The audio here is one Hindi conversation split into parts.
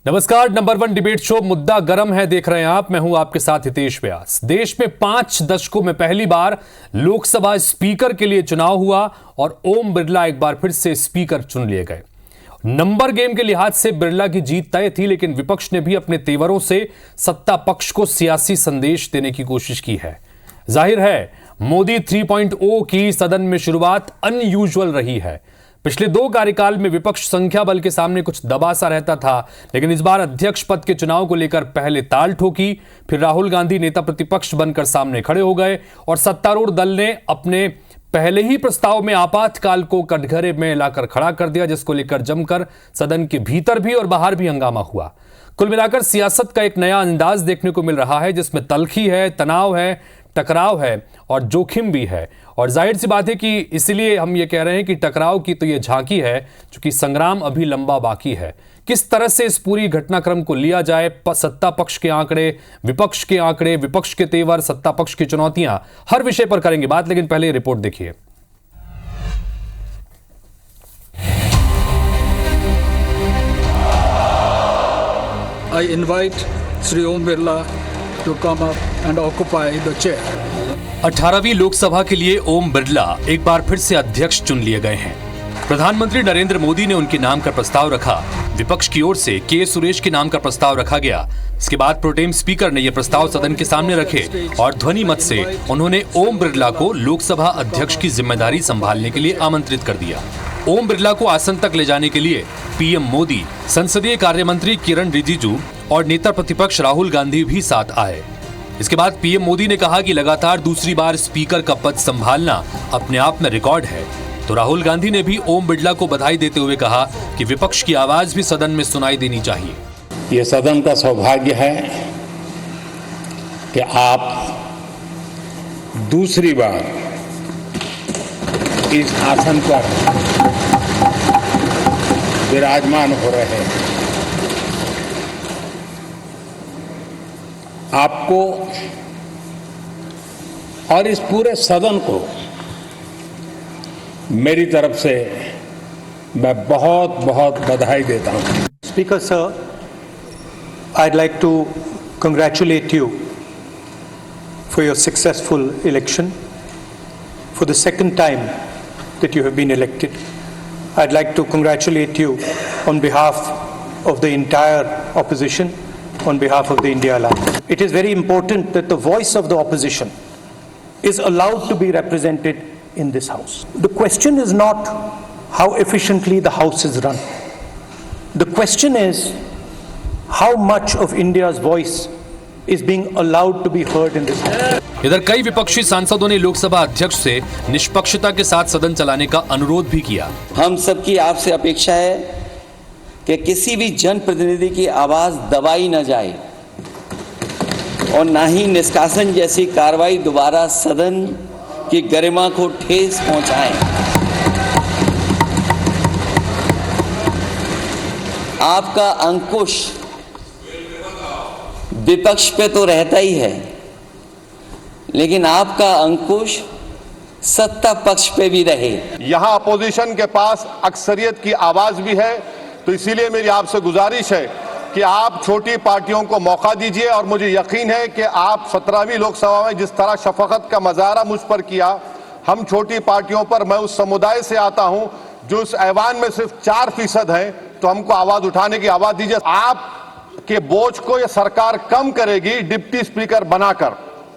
नमस्कार। नंबर 1 डिबेट शो मुद्दा गरम है देख रहे हैं आप। मैं हूं आपके साथ हितेश व्यास। देश में 5 दशकों में पहली बार लोकसभा स्पीकर के लिए चुनाव हुआ और ओम बिरला एक बार फिर से स्पीकर चुन लिए गए। नंबर गेम के लिहाज से बिरला की जीत तय थी, लेकिन विपक्ष ने भी अपने तेवरों से सत्ता पक्ष को सियासी संदेश देने की कोशिश की है। जाहिर है मोदी 3.0 की सदन में शुरुआत अनयूजुअल रही है। पिछले 2 कार्यकाल में विपक्ष संख्या बल के सामने कुछ दबा सा रहता था, लेकिन इस बार अध्यक्ष पद के चुनाव को लेकर पहले ताल ठोकी, फिर राहुल गांधी नेता प्रतिपक्ष बनकर सामने खड़े हो गए और सत्तारूढ़ दल ने अपने पहले ही प्रस्ताव में आपातकाल को कटघरे में लाकर खड़ा कर दिया, जिसको लेकर जमकर सदन के भीतर भी और बाहर भी हंगामा हुआ। कुल मिलाकर सियासत का एक नया अंदाज देखने को मिल रहा है, जिसमें तल्खी है, तनाव है, टकराव है और जोखिम भी है। और जाहिर सी बात है कि इसलिए हम ये कह रहे हैं कि टकराव की तो ये झांकी है, क्योंकि संग्राम अभी लंबा बाकी है। किस तरह से इस पूरी घटनाक्रम को लिया जाए, सत्ता पक्ष के आंकड़े, विपक्ष के आंकड़े, विपक्ष के तेवर, सत्ता पक्ष की चुनौतियां, हर विषय पर करेंगे बात। लेकिन पहले रिपोर्ट देखिए। I invite Sri Om Birla to come up and occupy the chair. 18वीं Lok Sabha के लिए ओम बिरला एक बार फिर से अध्यक्ष चुन लिए गए हैं। प्रधानमंत्री नरेंद्र मोदी ने उनके नाम का प्रस्ताव रखा। विपक्ष की ओर से के सुरेश के नाम का प्रस्ताव रखा गया। इसके बाद प्रोटेम स्पीकर ने यह प्रस्ताव सदन के सामने रखे और ध्वनि मत से उन्होंने ओम बिरला को लोकसभा अध्यक्ष की जिम्मेदारी संभालने के लिए आमंत्रित कर दिया। ओम बिरला को आसन तक ले जाने के लिए पीएम मोदी, संसदीय कार्य मंत्री किरण रिजिजू और नेता प्रतिपक्ष राहुल गांधी भी साथ आए। इसके बाद पीएम मोदी ने कहा कि लगातार दूसरी बार स्पीकर का पद संभालना अपने आप में रिकॉर्ड है। तो राहुल गांधी ने भी ओम बिरला को बधाई देते हुए कहा कि विपक्ष की आवाज भी सदन में सुनाई देनी चाहिए। ये सदन का सौभाग्य है कि आप दूसरी बार इस आसन पर विराजमान हो रहे हैं। आपको और इस पूरे सदन को मेरी तरफ से मैं बहुत बहुत बधाई देता हूं। Speaker sir, I'd like to congratulate you for your successful election. For the second time that you have been elected, I'd like to congratulate you on behalf of the entire opposition, on behalf of the India Alliance. It is very important that the voice of the opposition is allowed to be represented in this House. The question is not how efficiently the House is run. The question is how much of India's voice is being allowed to be heard in this House. इधर कई विपक्षी सांसदों ने लोकसभा अध्यक्ष से निष्पक्षता के साथ सदन चलाने का अनुरोध भी किया। हम सबकी आपसे अपेक्षा है कि किसी भी जनप्रतिनिधि की आवाज दबाई न जाए और ना ही निष्कासन जैसी कार्रवाई दोबारा सदन की गरिमा को ठेस पहुंचाए। आपका अंकुश विपक्ष पे तो रहता ही है, लेकिन आपका अंकुश सत्ता पक्ष पे भी रहे। यहां अपोजिशन के पास अक्सरियत की आवाज भी है, तो इसीलिए मेरी आपसे गुजारिश है कि आप छोटी पार्टियों को मौका दीजिए। और मुझे यकीन है कि आप 17वीं लोकसभा में जिस तरह शफकत का मुजाहरा मुझ पर किया, हम छोटी पार्टियों पर, मैं उस समुदाय से आता हूं जो इस ऐवान में सिर्फ 4% है, तो हमको आवाज उठाने की आवाज दीजिए। आप के बोझ को यह सरकार कम करेगी डिप्टी स्पीकर बनाकर,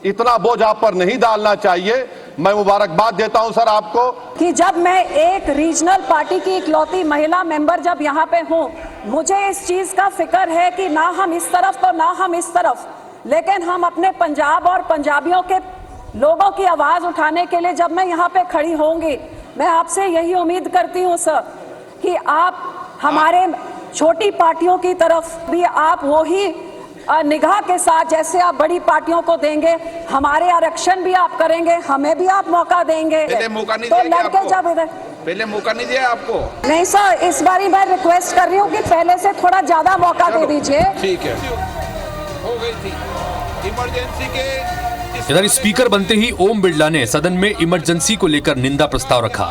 इतना बोझ आप पर नहीं डालना चाहिए। मैं मुबारकबाद देता हूं सर आपको कि जब मैं एक रीजनल पार्टी की इकलौती महिला मेंबर जब यहाँ पे हूँ, मुझे इस चीज का फिक्र है कि ना हम इस तरफ तो ना हम इस तरफ, लेकिन हम अपने पंजाब और पंजाबियों के लोगों की आवाज उठाने के लिए जब मैं यहाँ पे खड़ी होंगी, मैं आपसे यही उम्मीद करती हूँ सर कि आप हमारे छोटी पार्टियों की तरफ भी आप वही निगाह के साथ जैसे आप बड़ी पार्टियों को देंगे, हमारे आरक्षण भी आप करेंगे, हमें भी आप मौका देंगे। पहले मौका नहीं तो दिया लड़के जब इधर पहले मौका नहीं दिया आपको। नहीं सर, इस बारी मैं रिक्वेस्ट कर रही हूँ कि पहले से थोड़ा ज्यादा मौका दे दीजिए। ठीक है, हो गई थी इमरजेंसी के इधर स्पीकर बनते ही ओम बिरला ने सदन में इमरजेंसी को लेकर निंदा प्रस्ताव रखा।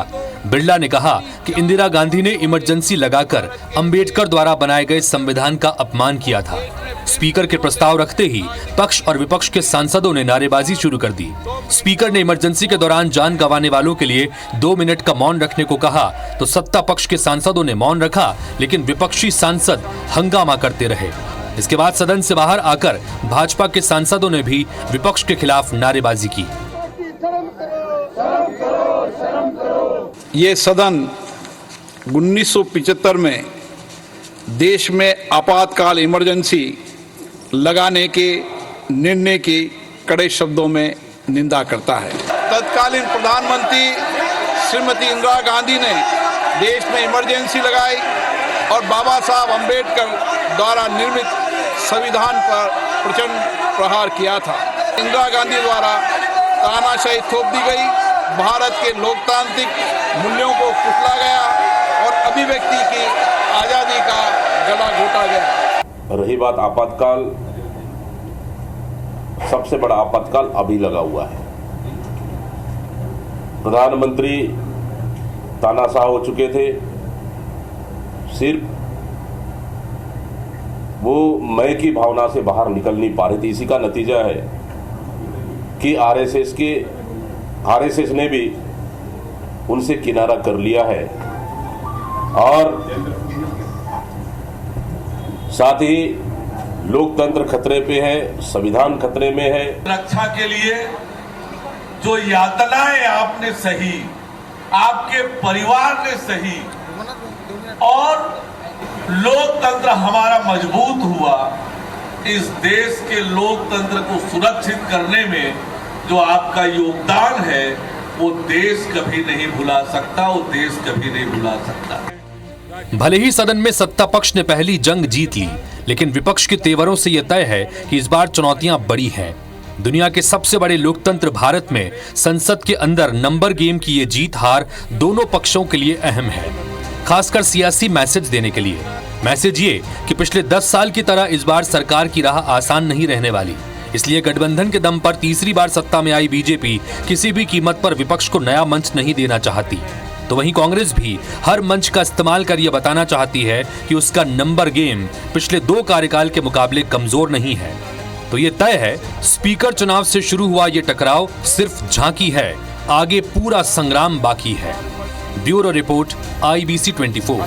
बिरला ने कहा कि इंदिरा गांधी ने इमरजेंसी लगाकर अंबेडकर द्वारा बनाए गए संविधान का अपमान किया था। स्पीकर के प्रस्ताव रखते ही पक्ष और विपक्ष के सांसदों ने नारेबाजी शुरू कर दी। स्पीकर ने इमरजेंसी के दौरान जान गंवाने वालों के लिए 2 मिनट का मौन रखने को कहा तो सत्ता पक्ष के सांसदों ने मौन रखा, लेकिन विपक्षी सांसद हंगामा करते रहे। इसके बाद सदन से बाहर आकर भाजपा के सांसदों ने भी विपक्ष के खिलाफ नारेबाजी की। ये सदन 1975 में देश में आपातकाल इमरजेंसी लगाने के निर्णय की कड़े शब्दों में निंदा करता है। तत्कालीन प्रधानमंत्री श्रीमती इंदिरा गांधी ने देश में इमरजेंसी लगाई और बाबा साहब अंबेडकर द्वारा निर्मित संविधान पर प्रचंड प्रहार किया था। इंदिरा गांधी द्वारा तानाशाही थोप दी गई, भारत के लोकतांत्रिक मूल्यों को कुचला गया और अभिव्यक्ति की आजादी का गला घोटा गया। रही बात आपातकाल, सबसे बड़ा आपातकाल अभी लगा हुआ है। प्रधानमंत्री तानाशाह हो चुके थे, सिर्फ वो मैं की भावना से बाहर निकल नहीं पा रही थी। इसी का नतीजा है कि आरएसएस ने भी उनसे किनारा कर लिया है और साथ ही लोकतंत्र खतरे पे है, संविधान खतरे में है। रक्षा के लिए जो यातनाएं आपने सही, आपके परिवार ने सही और लोकतंत्र हमारा मजबूत हुआ, इस देश के लोकतंत्र को सुरक्षित करने में जो आपका योगदान है वो देश कभी नहीं भुला सकता, वो देश कभी नहीं भुला सकता। भले ही सदन में सत्ता पक्ष ने पहली जंग जीत ली, लेकिन विपक्ष के तेवरों से यह तय है कि इस बार चुनौतियां बड़ी हैं। दुनिया के सबसे बड़े लोकतंत्र भारत में संसद के अंदर नंबर गेम की ये जीत हार दोनों पक्षों के लिए अहम है, खासकर सियासी मैसेज देने के लिए। मैसेज ये कि पिछले 10 साल की तरह इस बार सरकार की राह आसान नहीं रहने वाली, इसलिए गठबंधन के दम पर तीसरी बार सत्ता में आई बीजेपी किसी भी कीमत पर विपक्ष को नया मंच नहीं देना चाहती। तो वहीं कांग्रेस भी हर मंच का इस्तेमाल कर यह बताना चाहती है कि उसका नंबर गेम पिछले 2 कार्यकाल के मुकाबले कमजोर नहीं है। तो ये तय है, स्पीकर चुनाव से शुरू हुआ ये टकराव सिर्फ झांकी है, आगे पूरा संग्राम बाकी है। Bureau report, IBC 24।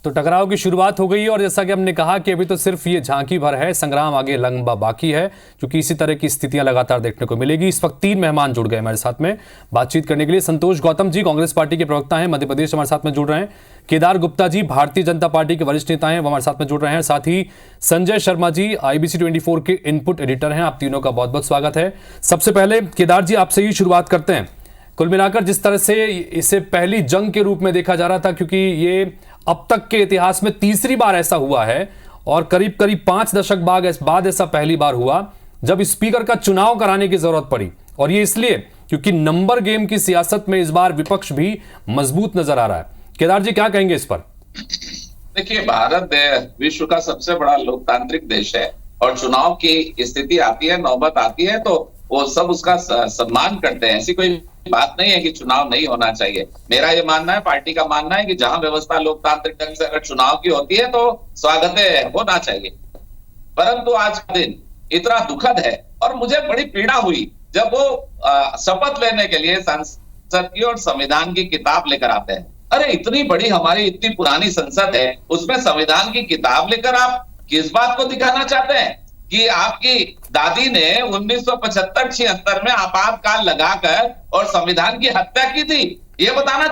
तो टकराव की शुरुआत हो गई और जैसा कि हमने कहा कि अभी तो सिर्फ ये झांकी भर है, संग्राम आगे लंबा बाकी है, क्योंकि इसी तरह की स्थितियां लगातार देखने को मिलेगी। इस वक्त 3 मेहमान जुड़ गए हमारे साथ में बातचीत करने के लिए। संतोष गौतम जी कांग्रेस पार्टी के प्रवक्ता हैं, मध्य प्रदेश हमारे साथ में जुड़ रहे हैं। केदार गुप्ता जी भारतीय जनता पार्टी के वरिष्ठ नेता हैं, वो हमारे साथ में जुड़ रहे हैं। साथ ही संजय शर्मा जी IBC 24 के इनपुट एडिटर हैं। आप तीनों का बहुत बहुत स्वागत है। सबसे पहले केदार जी आपसे ही शुरुआत करते हैं। कुल मिलाकर जिस तरह से इसे पहली जंग के रूप में देखा जा रहा था, क्योंकि ये अब तक के इतिहास में तीसरी बार ऐसा हुआ है और करीब 5 दशक बाद ऐसा पहली बार हुआ जब स्पीकर का चुनाव कराने की जरूरत पड़ी, और ये इसलिए क्योंकि नंबर गेम की सियासत में इस बार विपक्ष भी मजबूत नजर आ रहा है। केदार जी क्या कहेंगे इस पर? देखिए, भारत विश्व का सबसे बड़ा लोकतांत्रिक देश है और चुनाव की स्थिति आती है, नौबत आती है तो वो सब उसका सम्मान करते हैं। ऐसी कोई बात नहीं है कि चुनाव नहीं होना चाहिए। मेरा ये मानना है, पार्टी का मानना है कि जहां व्यवस्था लोकतांत्रिक ढंग से अगर चुनाव की होती है तो स्वागत होना चाहिए। परंतु आज का दिन इतना दुखद है और मुझे बड़ी पीड़ा हुई जब वो शपथ लेने के लिए संसद की और संविधान की किताब लेकर आते हैं। अरे इतनी बड़ी हमारी इतनी पुरानी संसद है, उसमें संविधान की किताब लेकर आप किस बात को दिखाना चाहते हैं कि आपकी दादी ने 1975-76 में आपातकाल लगाकर और संविधान की हत्या की थी, ये बताना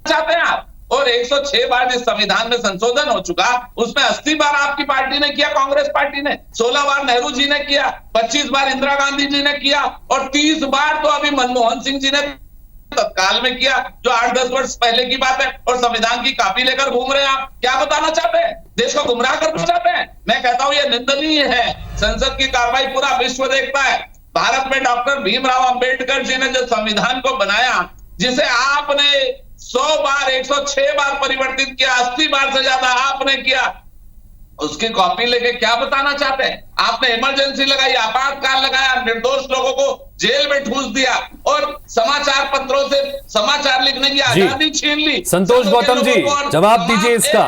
चाहते हैं आप? और 106 बार जिस संविधान में संशोधन हो चुका उसमें 80 बार आपकी पार्टी ने किया, कांग्रेस पार्टी ने 16 बार नेहरू जी ने किया, 25 बार इंदिरा गांधी जी ने किया और 30 बार तो अभी मनमोहन सिंह जी ने तत्काल में किया, जो 8-10 वर्ष पहले की बात है। और संविधान की कॉपी लेकर घूम रहे हैं आप, क्या बताना चाहते हैं? देश को गुमराह करना चाहते हैं? मैं कहता हूं यह निंदनीय है। संसद की कार्रवाई पूरा विश्व देखता है। भारत में डॉक्टर भीमराव अंबेडकर जी ने जो संविधान को बनाया, जिसे आपने 100 बार 106 बार परिवर्तित किया, 80 बार से ज्यादा आपने किया, उसकी कॉपी लेके क्या बताना चाहते हैं? आपने इमरजेंसी लगाई, आपातकाल लगाया, निर्दोष लोगों को जेल में ठूस दिया और समाचार पत्रों से समाचार लिखने की आजादी छीन ली। संतोष गौतम जी, जवाब दीजिए इसका।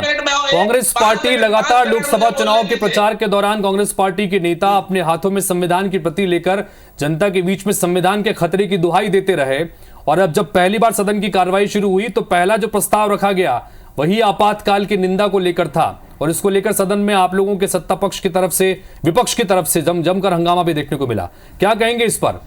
कांग्रेस पार्टी लगातार लोकसभा चुनाव के प्रचार के दौरान कांग्रेस पार्टी के नेता अपने हाथों में संविधान की प्रति लेकर जनता के बीच में संविधान के खतरे की दुहाई देते रहे, और अब जब पहली बार सदन की कार्रवाई शुरू हुई तो पहला जो प्रस्ताव रखा गया वही आपातकाल की निंदा को लेकर था, और इसको लेकर सदन में आप लोगों के सत्ता पक्ष की तरफ से, विपक्ष की तरफ से जमकर हंगामा भी देखने को मिला। क्या कहेंगे इस पर?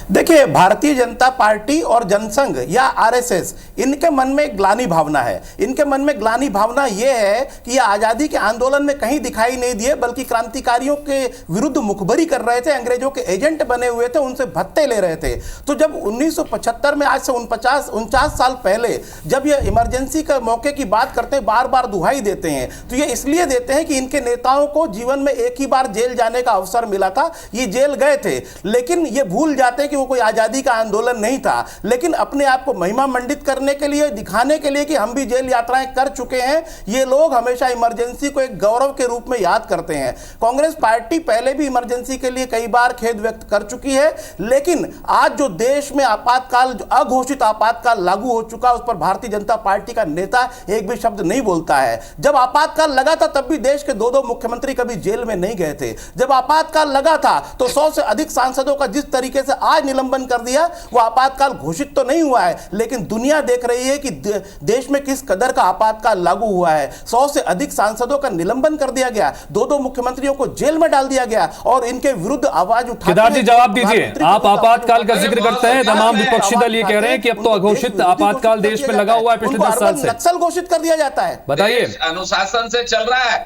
देखिए, भारतीय जनता पार्टी और जनसंघ या आरएसएस, इनके मन में एक ग्लानि भावना है। इनके मन में ग्लानि भावना यह है कि ये आज़ादी के आंदोलन में कहीं दिखाई नहीं दिए, बल्कि क्रांतिकारियों के विरुद्ध मुखबरी कर रहे थे, अंग्रेजों के एजेंट बने हुए थे, उनसे भत्ते ले रहे थे। तो जब 1975 में, आज से 49 साल पहले, जब ये इमरजेंसी के मौके की बात करते हैं, बार बार दुहाई देते हैं, तो ये इसलिए देते हैं कि इनके नेताओं को जीवन में एक ही बार जेल जाने का अवसर मिला था, ये जेल गए थे, लेकिन ये भूल जाते हैं कि वो कोई आजादी का आंदोलन नहीं था, लेकिन अपने आप को महिमा मंडित करने के लिए, दिखाने के लिए कि हम भी जेल यात्राएं कर चुके हैं, ये लोग हमेशा इमरजेंसी को एक गौरव के रूप में याद करते हैं। कांग्रेस पार्टी पहले भी इमरजेंसी के लिए कई बार खेद व्यक्त कर चुकी है, लेकिन आज जो देश में आपातकाल, अघोषित आपातकाल लागू हो चुका, उस पर भारतीय जनता पार्टी का नेता एक भी शब्द नहीं बोलता है। जब आपातकाल लगा था तब भी देश के 2-2 मुख्यमंत्री कभी जेल में नहीं गए थे। जब आपातकाल लगा था तो 100 से अधिक सांसदों का जिस तरीके से आज निलंबन कर दिया, वो आपातकाल घोषित तो नहीं हुआ है, लेकिन दुनिया देख रही है कि देश में किस कदर का आपातकाल लागू हुआ है। 100 से अधिक सांसदों का निलंबन कर दिया गया, 2-2 मुख्यमंत्रियों को जेल में डाल दिया गया, और इनके विरुद्ध आवाज उठाते केदार जी, जवाब दीजिए। आप आपातकाल का जिक्र करते हैं, तमाम विपक्षी दल ये कह रहे हैं कि अब तो अघोषित आपातकाल देश में लगा हुआ है पिछले 10 साल से। नक्सल घोषित कर दिया जाता है। बताइए। अनुशासन से चल रहा है,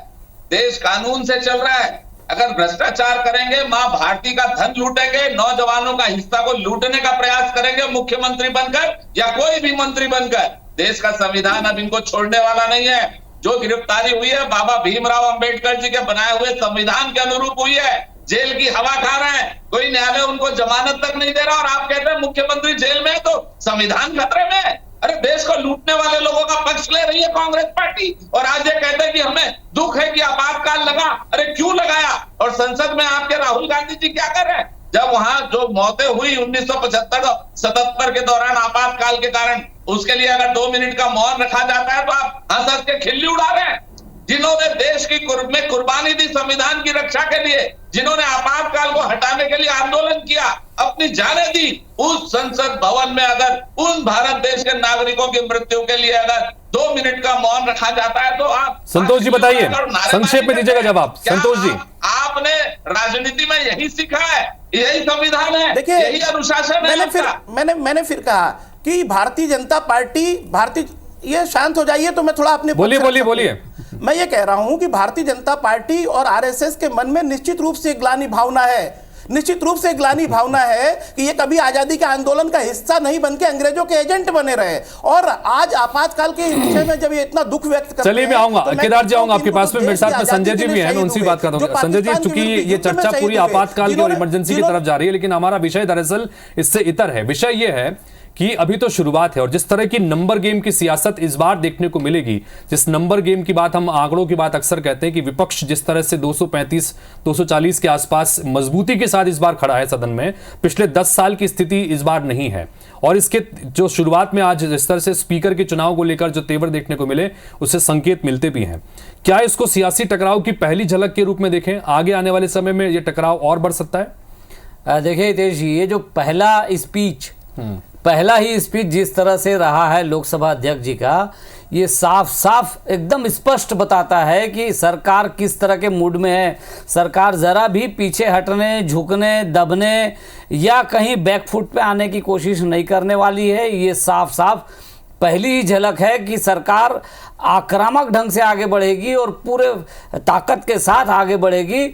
देश कानून से चल रहा है। अगर भ्रष्टाचार करेंगे, मां भारती का धन लूटेंगे, नौजवानों का हिस्सा को लूटने का प्रयास करेंगे मुख्यमंत्री बनकर या कोई भी मंत्री बनकर, देश का संविधान अब इनको छोड़ने वाला नहीं है। जो गिरफ्तारी हुई है बाबा भीमराव अंबेडकर जी के बनाए हुए संविधान के अनुरूप हुई है। जेल की हवा खा रहे हैं, कोई न्यायालय उनको जमानत तक नहीं दे रहा, और आप कहते हैं मुख्यमंत्री जेल में है तो संविधान खतरे में है। अरे देश को लूटने वाले लोगों का पक्ष ले रही है कांग्रेस पार्टी, और आज ये कहते हैं कि हमें दुख है कि आपातकाल लगा। अरे क्यों लगाया? और संसद में आपके राहुल गांधी जी क्या कर रहे हैं? जब वहां जो मौतें हुई 1975-77 के दौरान आपातकाल के कारण, उसके लिए अगर 2 मिनट का मौन रखा जाता है तो आप हंस के खिल्ली उड़ा रहे हैं। जिन्होंने देश की में कुर्बानी दी संविधान की रक्षा के लिए, जिन्होंने आपातकाल को हटाने के लिए आंदोलन किया, अपनी जानें दी, उस संसद भवन में अगर उन भारत देश के नागरिकों की मृत्यु के लिए अगर 2 मिनट का मौन रखा जाता है तो आप संतोष जी बताइए, संक्षेप में दीजिएगा जवाब। संतोष जी, आपने राजनीति में यही सीखा है, यही संविधान है, देखिए, यही अनुशासन है। मैंने फिर कहा कि भारतीय जनता पार्टी, ये शांत हो जाइए तो मैं थोड़ा अपने बोलिए। मैं ये कह रहा हूं कि भारतीय जनता पार्टी और आरएसएस के मन में निश्चित रूप से ग्लानि भावना है, निश्चित रूप से ग्लानि भावना है कि ये कभी आजादी के आंदोलन का हिस्सा नहीं बनके अंग्रेजों के एजेंट बने रहे। और आज आपातकाल के विषय में जब ये इतना दुख व्यक्त करते हैं, चलिए मैं आऊंगा, केदार जी आऊंगा आपके पास में, मेरे साथ में संजय जी भी हैं, मैं उनसे बात करता हूं। संजय जी, चूंकि ये चर्चा पूरी आपातकाल की और इमरजेंसी की तरफ जा रही है, लेकिन हमारा विषय दरअसल इससे इतर है। विषय ये है कि अभी तो शुरुआत है, और जिस तरह की नंबर गेम की सियासत इस बार देखने को मिलेगी, जिस नंबर गेम की बात, हम आंकड़ों की बात अक्सर कहते हैं कि विपक्ष जिस तरह से 235-240 के आसपास मजबूती के साथ इस बार खड़ा है सदन में, पिछले 10 साल की स्थिति इस बार नहीं है। और इसके जो शुरुआत में आज जिस तरह से स्पीकर के चुनाव को लेकर जो तेवर देखने को मिले, उससे संकेत मिलते भी हैं। क्या इसको सियासी टकराव की पहली झलक के रूप में देखें? आगे आने वाले समय में यह टकराव और बढ़ सकता है? देखिए हितेश जी, ये जो पहला ही स्पीच जिस तरह से रहा है लोकसभा अध्यक्ष जी का, ये साफ साफ एकदम स्पष्ट बताता है कि सरकार किस तरह के मूड में है। सरकार ज़रा भी पीछे हटने, झुकने, दबने या कहीं बैकफुट पे आने की कोशिश नहीं करने वाली है। ये साफ साफ पहली ही झलक है कि सरकार आक्रामक ढंग से आगे बढ़ेगी और पूरे ताकत के साथ आगे बढ़ेगी।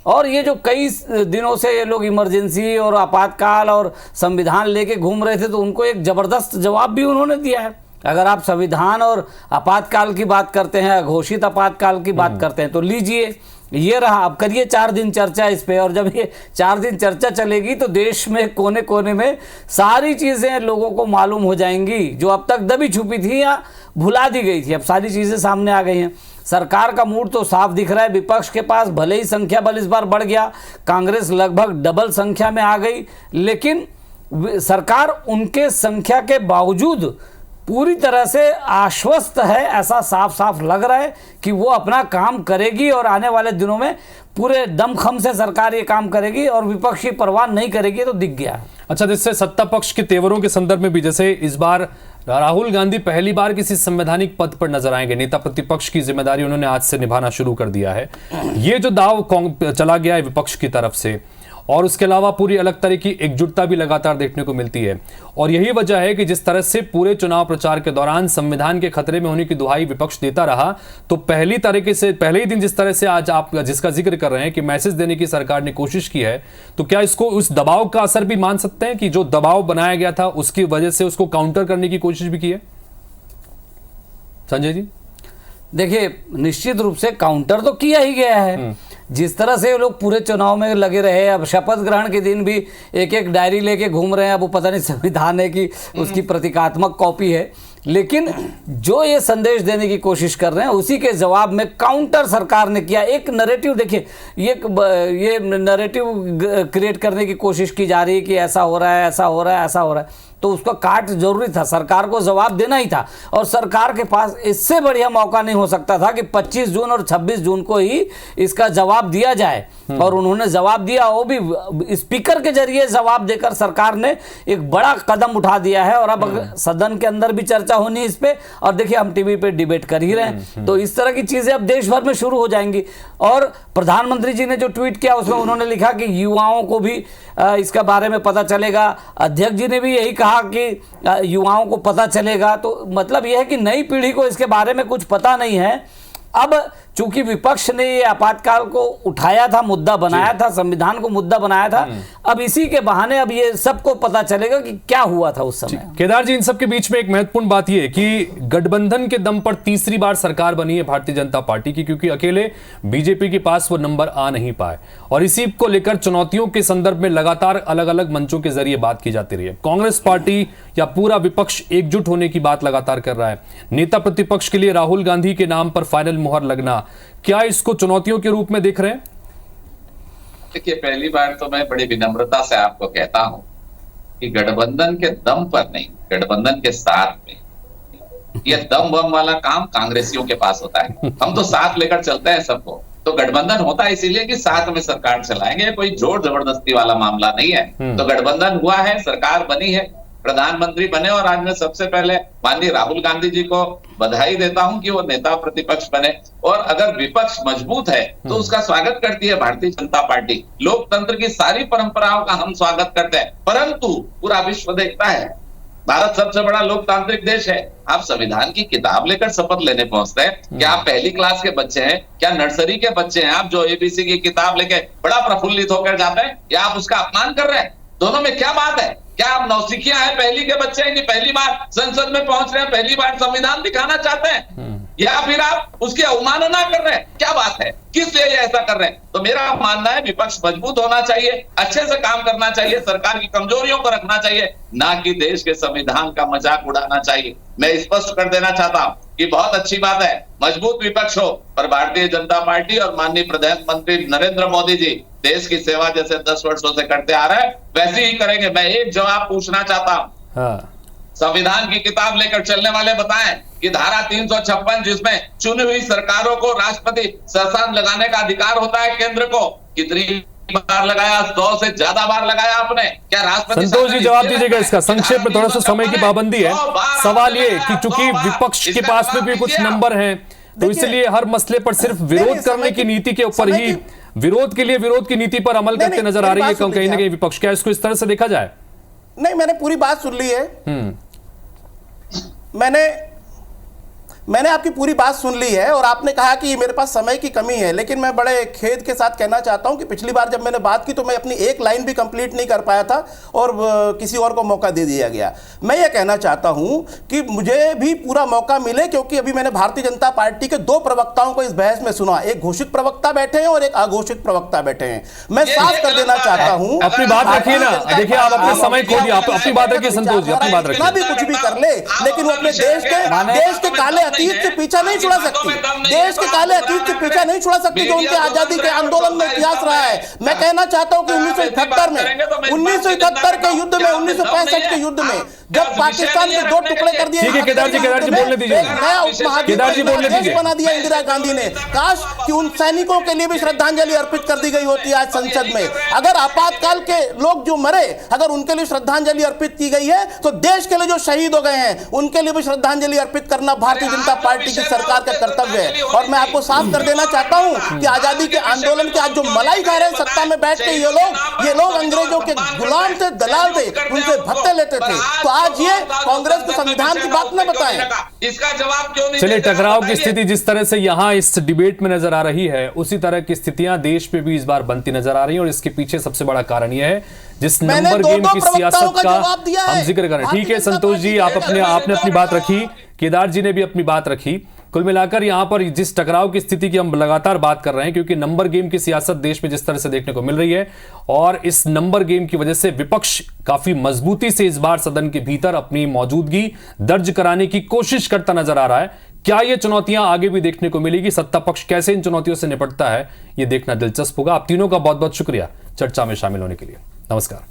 और ये जो कई दिनों से ये लोग इमरजेंसी और आपातकाल और संविधान लेके घूम रहे थे, तो उनको एक ज़बरदस्त जवाब भी उन्होंने दिया है। अगर आप संविधान और आपातकाल की बात करते हैं, घोषित आपातकाल की बात करते हैं, तो लीजिए ये रहा। अब करिए 4 दिन चर्चा इस पे, और जब ये 4 दिन चर्चा चलेगी तो देश में कोने कोने में सारी चीज़ें लोगों को मालूम हो जाएंगी जो अब तक दबी छुपी थी या भुला दी गई थी। अब सारी चीज़ें सामने आ गई हैं। सरकार का मूड तो साफ दिख रहा है। विपक्ष के पास भले ही संख्या बल इस बार बढ़ गया, कांग्रेस लगभग डबल संख्या में आ गई, लेकिन सरकार उनके संख्या के बावजूद पूरी तरह से आश्वस्त है। ऐसा साफ साफ लग रहा है कि वो अपना काम करेगी और आने वाले दिनों में पूरे दमखम से सरकार ये काम करेगी और विपक्ष की परवाह नहीं करेगी, तो दिख गया। अच्छा, जिससे सत्ता पक्ष के तेवरों के संदर्भ में भी, जैसे इस बार राहुल गांधी पहली बार किसी संवैधानिक पद पर नजर आएंगे, नेता प्रतिपक्ष की जिम्मेदारी उन्होंने आज से निभाना शुरू कर दिया है। ये जो दाव चला गया है विपक्ष की तरफ से, और उसके अलावा पूरी अलग तरह की एकजुटता भी लगातार देखने को मिलती है, और यही वजह है कि जिस तरह से पूरे चुनाव प्रचार के दौरान संविधान के खतरे में होने की दुहाई विपक्ष देता रहा, तो पहली तरीके से पहले ही दिन जिस तरह से आज आप जिसका जिक्र कर रहे हैं कि मैसेज देने की सरकार ने कोशिश की है, तो क्या इसको उस दबाव का असर भी मान सकते हैं कि जो दबाव बनाया गया था उसकी वजह से उसको काउंटर करने की कोशिश भी की है? संजय जी, देखिए, निश्चित रूप से काउंटर तो किया ही गया है। जिस तरह से लोग पूरे चुनाव में लगे रहे, अब शपथ ग्रहण के दिन भी एक एक डायरी लेके घूम रहे हैं। अब वो पता नहीं संविधान है कि उसकी प्रतीकात्मक कॉपी है, लेकिन जो ये संदेश देने की कोशिश कर रहे हैं उसी के जवाब में काउंटर सरकार ने किया। एक नैरेटिव, देखिए, ये नैरेटिव क्रिएट करने की कोशिश की जा रही है कि ऐसा हो रहा है, ऐसा हो रहा है, ऐसा हो रहा है, तो उसका काट जरूरी था, सरकार को जवाब देना ही था। और सरकार के पास इससे बढ़िया मौका नहीं हो सकता था कि 25 जून और 26 जून को ही इसका जवाब दिया जाए, और उन्होंने जवाब दिया, वो भी स्पीकर के जरिए जवाब देकर सरकार ने एक बड़ा कदम उठा दिया है। और अब सदन के अंदर भी चर्चा होनी इस पे, और देखिए हम टीवी पे डिबेट कर ही रहे हैं, तो इस तरह की चीजें अब देश भर में शुरू हो जाएंगी। और प्रधानमंत्री जी ने जो ट्वीट किया उसमें उन्होंने लिखा कि युवाओं को भी इसका बारे में पता चलेगा। अध्यक्ष जी ने भी यही कहा कि युवाओं को पता चलेगा। तो मतलब यह है कि नई पीढ़ी को इसके बारे में कुछ पता नहीं है। अब चूंकि विपक्ष ने ये आपातकाल को उठाया था, मुद्दा बनाया था, संविधान को मुद्दा बनाया था, अब इसी के बहाने अब ये सबको पता चलेगा कि क्या हुआ था उस समय। केदार जी, इन सब के बीच में एक महत्वपूर्ण बात यह है कि गठबंधन के दम पर तीसरी बार सरकार बनी है भारतीय जनता पार्टी की, क्योंकि अकेले बीजेपी के पास वो नंबर आ नहीं पाए, और इसी को लेकर चुनौतियों के संदर्भ में लगातार अलग अलग मंचों के जरिए बात की जाती रही है। कांग्रेस पार्टी या पूरा विपक्ष एकजुट होने की बात लगातार कर रहा है। नेता प्रतिपक्ष के लिए राहुल गांधी के नाम पर फाइनल मुहर लगना, क्या इसको चुनौतियों के रूप में देख रहे हैं? देखिए, पहली बार तो मैं बड़ी विनम्रता से आपको कहता हूं कि गठबंधन के दम पर नहीं, गठबंधन के साथ में। यह दम बम वाला काम कांग्रेसियों के पास होता है, हम तो साथ लेकर चलते हैं सबको। तो गठबंधन होता है इसीलिए कि साथ में सरकार चलाएंगे, कोई जोर जबरदस्ती वाला मामला नहीं है। तो गठबंधन हुआ है, सरकार बनी है, प्रधानमंत्री बने, और आज मैं सबसे पहले माननीय राहुल गांधी जी को बधाई देता हूं कि वो नेता प्रतिपक्ष बने। और अगर विपक्ष मजबूत है तो उसका स्वागत करती है भारतीय जनता पार्टी। लोकतंत्र की सारी परंपराओं का हम स्वागत करते हैं, परंतु पूरा विश्व देखता है, भारत सबसे बड़ा लोकतांत्रिक देश है। आप संविधान की किताब लेकर शपथ लेने पहुंचते हैं, क्या आप पहली क्लास के बच्चे हैं, क्या नर्सरी के बच्चे हैं आप जो एबीसी की किताब लेके बड़ा प्रफुल्लित होकर जाते हैं, या आप उसका अपमान कर रहे हैं? दोनों में क्या बात है? क्या आप नौसिखिया हैं, पहली के बच्चे हैं कि पहली बार संसद में पहुंच रहे हैं, पहली बार संविधान दिखाना चाहते हैं, या फिर आप उसकी अवमानना कर रहे हैं? क्या बात है, किस लिए ऐसा कर रहे हैं? तो मेरा मानना है विपक्ष मजबूत होना चाहिए, अच्छे से काम करना चाहिए, सरकार की कमजोरियों को रखना चाहिए, ना कि देश के संविधान का मजाक उड़ाना चाहिए। मैं स्पष्ट कर देना चाहता हूं कि बहुत अच्छी बात है मजबूत विपक्ष हो, पर भारतीय जनता पार्टी और माननीय प्रधानमंत्री नरेंद्र मोदी जी देश की सेवा जैसे 10 वर्षों से करते आ रहे हैं वैसे ही करेंगे। मैं एक जवाब पूछना चाहता हूं, संविधान की किताब लेकर चलने वाले बताएं कि धारा 356 जिसमें चुनी हुई सरकारों को राष्ट्रपति शासन लगाने का अधिकार होता है, केंद्र को कितनी बार लगाया? 100 से ज्यादा बार लगाया आपने। क्या राष्ट्रपति? संतोष जी जवाब दीजिएगा इसका, संक्षेप में, थोड़ा सा समय की पाबंदी है। सवाल ये कि चूंकि विपक्ष के पास में भी कुछ नंबर हैं, तो इसलिए हर मसले पर सिर्फ विरोध करने की नीति के ऊपर ही, विरोध के लिए विरोध की नीति पर अमल करते नजर आ रही है कहीं ना कहीं विपक्ष। क्या इसको इस तरह से देखा जाए? मैंने आपकी पूरी बात सुन ली है और आपने कहा कि मेरे पास समय की कमी है, लेकिन मैं बड़े खेद के साथ कहना चाहता हूं कि पिछली बार जब मैंने बात की तो मैं अपनी एक लाइन भी कंप्लीट नहीं कर पाया था और किसी और को मौका दे दिया गया। मैं ये कहना चाहता हूं कि मुझे भी पूरा मौका मिले, क्योंकि अभी मैंने भारतीय जनता पार्टी के 2 प्रवक्ताओं को इस बहस में सुना। एक घोषित प्रवक्ता बैठे हैं और एक अघोषित प्रवक्ता बैठे हैं। मैं साफ कर देना चाहता हूं, अपनी बात रखिए ना, देखिए आप अपना समय खो दिया, आप अपनी बात रखिए संतोष जी, अपनी बात रखिए। भी कुछ भी कर ले, लेकिन वो अपने देश के काले अतीत से पीछा नहीं छुड़ा सकती। देश के काले अतीत से पीछा नहीं छुड़ा सकती जो उनके आजादी के आंदोलन में इतिहास रहा है। मैं कहना चाहता हूं कि 1971 में, 1971 के युद्ध में, 1965 के युद्ध में जब पाकिस्तान के 2 टुकड़े कर दिए, ठीक है केदार जी बोलने दीजिए, केदार जी बोलने दीजिए, बना दिया इंदिरा गांधी ने। काश कि उन सैनिकों के लिए भी श्रद्धांजलि अर्पित कर दी गई होती आज संसद में। अगर आपातकाल के लोग जो मरे, अगर उनके लिए श्रद्धांजलि अर्पित की गई है तो देश के लिए जो शहीद हो गए हैं उनके लिए भी श्रद्धांजलि अर्पित करना भारतीय जनता पार्टी की सरकार का कर्तव्य है। और मैं आपको साफ कर देना चाहता हूं कि आजादी के आंदोलन के आज जो मलाई खा रहे हैं सत्ता में बैठ के ये लोग अंग्रेजों के गुलाम थे, दलाल थे, उनसे भत्ते लेते थे। तो आज ये कांग्रेस को संविधान की बात न बताएं। इसका जवाब क्यों नहीं? चलिए, टकराव की स्थिति जिस तरह से यहां इस डिबेट में नजर आ रही है, उसी तरह की स्थितियां देश में भी इस बार बनती नजर आ रही हैं और इसके पीछे सबसे बड़ा कारण यह है जिस नंबर गेम की सियासत का हम जिक्र करें। ठीक है संतोष जी, आपने अपनी बात रखी, केदार जी ने भी अपनी बात रखी। कुल मिलाकर यहां पर जिस टकराव की स्थिति की हम लगातार बात कर रहे हैं, क्योंकि नंबर गेम की सियासत देश में जिस तरह से देखने को मिल रही है और इस नंबर गेम की वजह से विपक्ष काफी मजबूती से इस बार सदन के भीतर अपनी मौजूदगी दर्ज कराने की कोशिश करता नजर आ रहा है। क्या ये चुनौतियां आगे भी देखने को मिलेगी? सत्ता पक्ष कैसे इन चुनौतियों से निपटता है, ये देखना दिलचस्प होगा। आप तीनों का बहुत बहुत शुक्रिया चर्चा में शामिल होने के लिए। नमस्कार।